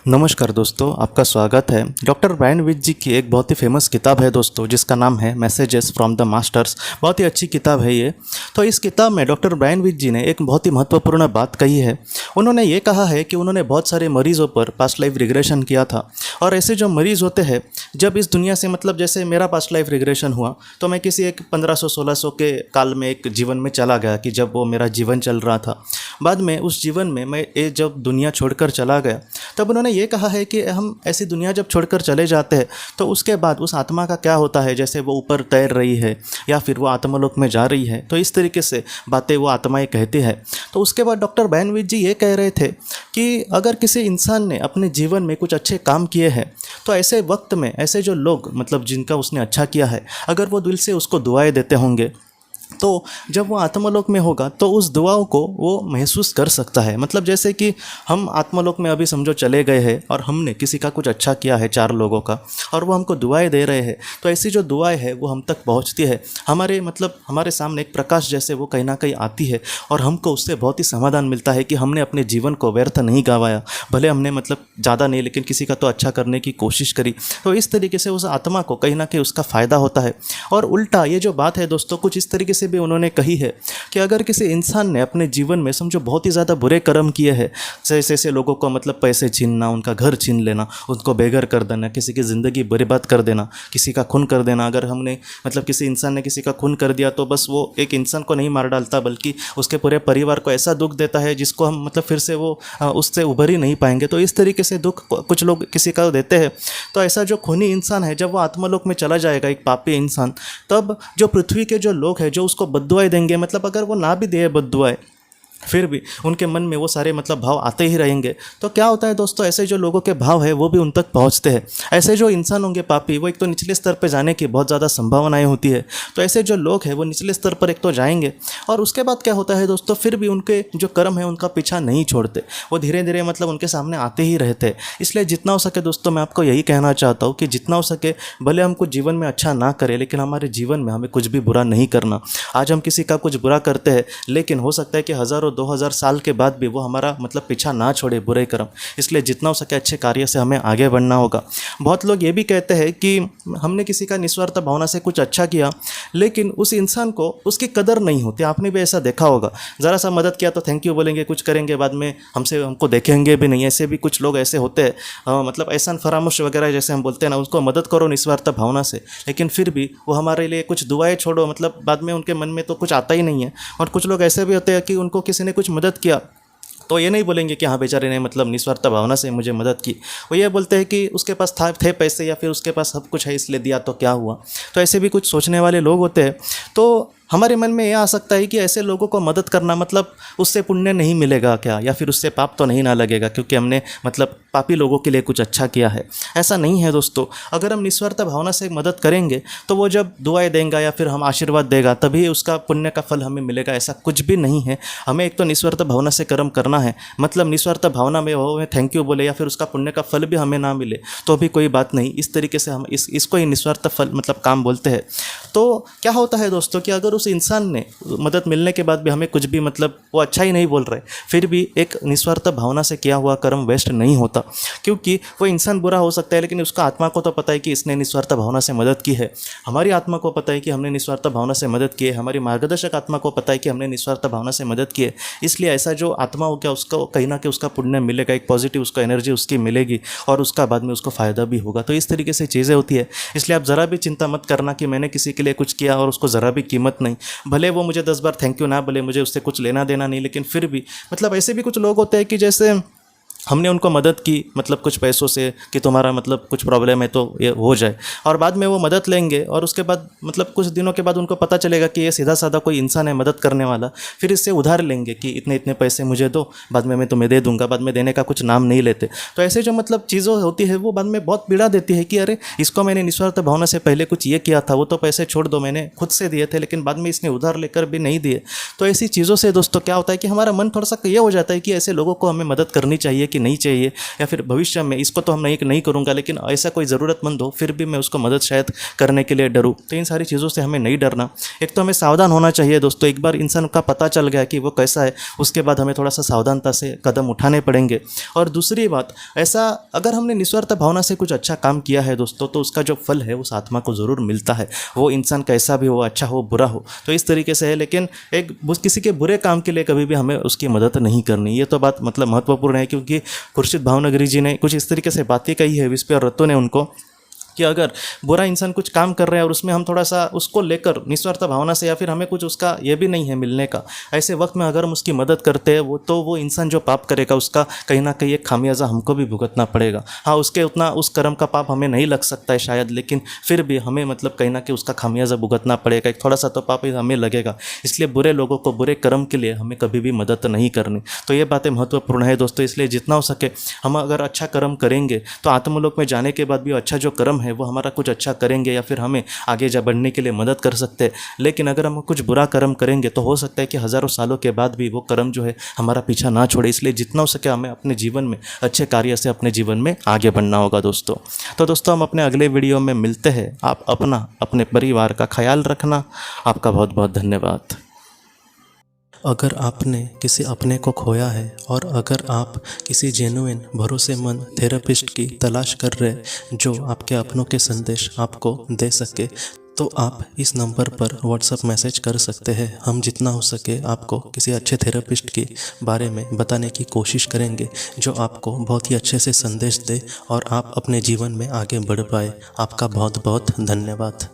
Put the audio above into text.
नमस्कार दोस्तों, आपका स्वागत है। डॉक्टर ब्रायन विच जी की एक बहुत ही फेमस किताब है दोस्तों, जिसका नाम है मैसेजेस फ्रॉम द मास्टर्स। बहुत ही अच्छी किताब है ये। तो इस किताब में डॉक्टर ब्रायन विच जी ने एक बहुत ही महत्वपूर्ण बात कही है। उन्होंने ये कहा है कि उन्होंने बहुत सारे मरीजों पर पास्ट लाइफ रिग्रेशन किया था, और ऐसे जो मरीज़ होते हैं जब इस दुनिया से जैसे मेरा पास्ट लाइफ रिग्रेशन हुआ तो मैं किसी एक 1500-1600 के काल में एक जीवन में चला गया कि जब वो मेरा जीवन चल रहा था। बाद में उस जीवन में मैं ये जब दुनिया छोड़कर चला गया, तब उन्होंने ये कहा है कि हम ऐसी दुनिया जब छोड़कर चले जाते हैं तो उसके बाद उस आत्मा का क्या होता है, जैसे वो ऊपर तैर रही है या फिर वो आत्मलोक में जा रही है। तो इस तरीके से बातें वो आत्माएं कहती है। तो उसके बाद डॉक्टर ब्रायन विच जी ये कह रहे थे कि अगर किसी इंसान ने अपने जीवन में कुछ अच्छे काम किए हैं तो ऐसे वक्त में ऐसे जो लोग जिनका उसने अच्छा किया है, अगर वो दिल से उसको दुआएं देते होंगे तो जब वो आत्मलोक में होगा तो उस दुआओं को वो महसूस कर सकता है। जैसे कि हम आत्मलोक में अभी समझो चले गए हैं और हमने किसी का कुछ अच्छा किया है 4 लोगों का, और वो हमको दुआएं दे रहे हैं, तो ऐसी जो दुआएं है वो हम तक पहुंचती है। हमारे सामने एक प्रकाश जैसे वो कहीं ना कहीं आती है, और हमको उससे बहुत ही समाधान मिलता है कि हमने अपने जीवन को व्यर्थ नहीं गंवाया। भले हमने ज़्यादा नहीं, लेकिन किसी का तो अच्छा करने की कोशिश करी। तो इस तरीके से उस आत्मा को कहीं ना कहीं उसका फ़ायदा होता है। और उल्टा ये जो बात है दोस्तों, कुछ इस तरीके से भी उन्होंने कही है कि अगर किसी इंसान ने अपने जीवन में समझो बहुत ही ज़्यादा बुरे कर्म किए हैं, ऐसे लोगों को पैसे छीनना, उनका घर छीन लेना, उनको बेघर कर देना, किसी की ज़िंदगी बर्बाद कर देना, किसी का खून कर देना। अगर हमने किसी इंसान ने किसी का खून कर दिया तो बस वो एक इंसान को नहीं मार डालता, बल्कि उसके पूरे परिवार को ऐसा दुख देता है जिसको हम फिर से वो उससे उभर ही नहीं पाएंगे। तो इस तरीके से दुख कुछ लोग किसी का देते हैं। तो ऐसा जो खूनी इंसान है, जब वो आत्मलोक में चला जाएगा, एक पापी इंसान, तब जो पृथ्वी के जो लोग हैं जो उसको बद्दुआएं देंगे, अगर वो ना भी दे बद्दुआएं, फिर भी उनके मन में वो सारे भाव आते ही रहेंगे। तो क्या होता है दोस्तों, ऐसे जो लोगों के भाव है वो भी उन तक पहुंचते हैं। ऐसे जो इंसान होंगे पापी, वो एक तो निचले स्तर पर जाने की बहुत ज़्यादा संभावनाएं होती है। तो ऐसे जो लोग हैं वो निचले स्तर पर एक तो जाएंगे, और उसके बाद क्या होता है दोस्तों, फिर भी उनके जो कर्म है उनका पीछा नहीं छोड़ते, वो धीरे धीरे उनके सामने आते ही रहते हैं। इसलिए जितना हो सके दोस्तों, मैं आपको यही कहना चाहता हूँ कि जितना हो सके, भले हम कुछ जीवन में अच्छा ना करें, लेकिन हमारे जीवन में हमें कुछ भी बुरा नहीं करना। आज हम किसी का कुछ बुरा करते हैं, लेकिन हो सकता है कि 1000-2000 साल के बाद भी वो हमारा पीछा ना छोड़े बुरे कर्म। इसलिए जितना हो सके अच्छे कार्य से हमें आगे बढ़ना होगा। बहुत लोग ये भी कहते हैं कि हमने किसी का निस्वार्थ भावना से कुछ अच्छा किया, लेकिन उस इंसान को उसकी कदर नहीं होती। आपने भी ऐसा देखा होगा, ज़रा सा मदद किया तो थैंक यू बोलेंगे, कुछ करेंगे बाद में हमको देखेंगे भी नहीं। ऐसे भी कुछ लोग ऐसे होते हैं, एहसान फरामोश वगैरह जैसे हम बोलते हैं ना, उसको मदद करो निस्वार्थ भावना से, लेकिन फिर भी वो हमारे लिए कुछ दुआएं छोड़ो, बाद में उनके मन में तो कुछ आता ही नहीं है। और कुछ लोग ऐसे भी होते हैं कि उनको किसी ने कुछ मदद किया तो ये नहीं बोलेंगे कि हाँ बेचारे ने निस्वार्थ भावना से मुझे मदद की। वो ये बोलते हैं कि उसके पास थे पैसे, या फिर उसके पास सब कुछ है इसलिए दिया तो क्या हुआ। तो ऐसे भी कुछ सोचने वाले लोग होते हैं। तो हमारे मन में यह आ सकता है कि ऐसे लोगों को मदद करना उससे पुण्य नहीं मिलेगा क्या, या फिर उससे पाप तो नहीं ना लगेगा क्योंकि हमने पापी लोगों के लिए कुछ अच्छा किया है। ऐसा नहीं है दोस्तों। अगर हम निस्वार्थ भावना से मदद करेंगे तो वो जब दुआएं देगा या फिर हम आशीर्वाद देगा, तभी उसका पुण्य का फल हमें मिलेगा, ऐसा कुछ भी नहीं है। हमें एक तो निस्वार्थ भावना से कर्म करना है। निस्वार्थ भावना में वो हमें थैंक यू बोले या फिर उसका पुण्य का फल भी हमें ना मिले तो भी कोई बात नहीं। इस तरीके से हम इसको ही निस्वार्थ फल काम बोलते हैं। तो क्या होता है दोस्तों कि अगर उस इंसान ने मदद मिलने के बाद भी हमें कुछ भी वो अच्छा ही नहीं बोल रहे, फिर भी एक निस्वार्थ भावना से किया हुआ कर्म वेस्ट नहीं होता। क्योंकि वो इंसान बुरा हो सकता है, लेकिन उसका आत्मा को तो पता है कि इसने निस्वार्थ भावना से मदद की है। हमारी आत्मा को पता है कि हमने निस्वार्थ भावना से मदद की है। हमारी मार्गदर्शक आत्मा को पता है कि हमने निस्वार्थ भावना से मदद की है। इसलिए ऐसा जो आत्मा हो गया, उसको कहीं ना कहीं उसका पुण्य मिलेगा, एक पॉजिटिव उसको एनर्जी उसकी मिलेगी, और उसका बाद में उसको फ़ायदा भी होगा। तो इस तरीके से चीज़ें होती है। इसलिए आप ज़रा भी चिंता मत करना कि मैंने किसी के लिए कुछ किया और उसको ज़रा भी कीमत नहीं। भले वो मुझे 10 बार थैंक यू ना बोले, मुझे उससे कुछ लेना देना नहीं, लेकिन फिर भी ऐसे भी कुछ लोग होते हैं कि जैसे हमने उनको मदद की कुछ पैसों से कि तुम्हारा कुछ प्रॉब्लम है तो ये हो जाए, और बाद में वो मदद लेंगे और उसके बाद कुछ दिनों के बाद उनको पता चलेगा कि ये सीधा साधा कोई इंसान है मदद करने वाला। फिर इससे उधार लेंगे कि इतने इतने पैसे मुझे दो, बाद में मैं तुम्हें दे दूंगा। बाद में देने का कुछ नाम नहीं लेते। तो ऐसे जो चीज़ों होती है वो बाद में बहुत पीड़ा देती है कि अरे इसको मैंने निस्वार्थ भावना से पहले कुछ ये किया था, वो तो पैसे छोड़ दो मैंने खुद से दिए थे, लेकिन बाद में इसने उधार लेकर भी नहीं दिए। तो ऐसी चीज़ों से दोस्तों क्या होता है कि हमारा मन थोड़ा सा ये हो जाता है कि ऐसे लोगों को हमें मदद करनी चाहिए, कि नहीं चाहिए, या फिर भविष्य में इसको तो हम नहीं करूँगा, लेकिन ऐसा कोई ज़रूरतमंद हो फिर भी मैं उसको मदद शायद करने के लिए डरूँ। तो इन सारी चीज़ों से हमें नहीं डरना। एक तो हमें सावधान होना चाहिए दोस्तों। एक बार इंसान का पता चल गया कि वो कैसा है, उसके बाद हमें थोड़ा सा सावधानता से कदम उठाने पड़ेंगे। और दूसरी बात, ऐसा अगर हमने निस्वार्थ भावना से कुछ अच्छा काम किया है दोस्तों, तो उसका जो फल है उस आत्मा को ज़रूर मिलता है। वो इंसान कैसा भी हो, अच्छा हो बुरा हो, तो इस तरीके से है। लेकिन किसी के बुरे काम के लिए कभी भी हमें उसकी मदद नहीं करनी। ये तो बात मतलब महत्वपूर्ण है, क्योंकि खुर्शीद भावनगरी जी ने कुछ इस तरीके से बातें कही है विस्पे और रत्तो ने उनको, कि अगर बुरा इंसान कुछ काम कर रहा है और उसमें हम थोड़ा सा उसको लेकर निस्वार्थ भावना से, या फिर हमें कुछ उसका ये भी नहीं है मिलने का, ऐसे वक्त में अगर हम उसकी मदद करते हैं वो इंसान जो पाप करेगा उसका कहीं ना कहीं एक खामियाजा हमको भी भुगतना पड़ेगा। हाँ, उसके उतना उस कर्म का पाप हमें नहीं लग सकता है शायद, लेकिन फिर भी हमें मतलब कहीं ना कहीं उसका खामियाजा भुगतना पड़ेगा। एक थोड़ा सा तो पाप हमें लगेगा। इसलिए बुरे लोगों को बुरे कर्म के लिए हमें कभी भी मदद नहीं करनी। तो ये बातें महत्वपूर्ण है दोस्तों। इसलिए जितना हो सके हम अगर अच्छा कर्म करेंगे तो आत्मलोक में जाने के बाद भी अच्छा जो कर्म है वो हमारा कुछ अच्छा करेंगे, या फिर हमें आगे जा बढ़ने के लिए मदद कर सकते हैं। लेकिन अगर हम कुछ बुरा कर्म करेंगे तो हो सकता है कि हज़ारों सालों के बाद भी वो कर्म जो है हमारा पीछा ना छोड़े। इसलिए जितना हो सके हमें अपने जीवन में अच्छे कार्य से अपने जीवन में आगे बढ़ना होगा दोस्तों। तो दोस्तों, हम अपने अगले वीडियो में मिलते हैं। आप अपने परिवार का ख्याल रखना। आपका बहुत बहुत धन्यवाद। अगर आपने किसी अपने को खोया है और अगर आप किसी जेन्युइन भरोसेमंद थेरेपिस्ट की तलाश कर रहे जो आपके अपनों के संदेश आपको दे सके, तो आप इस नंबर पर व्हाट्सएप मैसेज कर सकते हैं। हम जितना हो सके आपको किसी अच्छे थेरेपिस्ट के बारे में बताने की कोशिश करेंगे जो आपको बहुत ही अच्छे से संदेश दे और आप अपने जीवन में आगे बढ़ पाए। आपका बहुत बहुत धन्यवाद।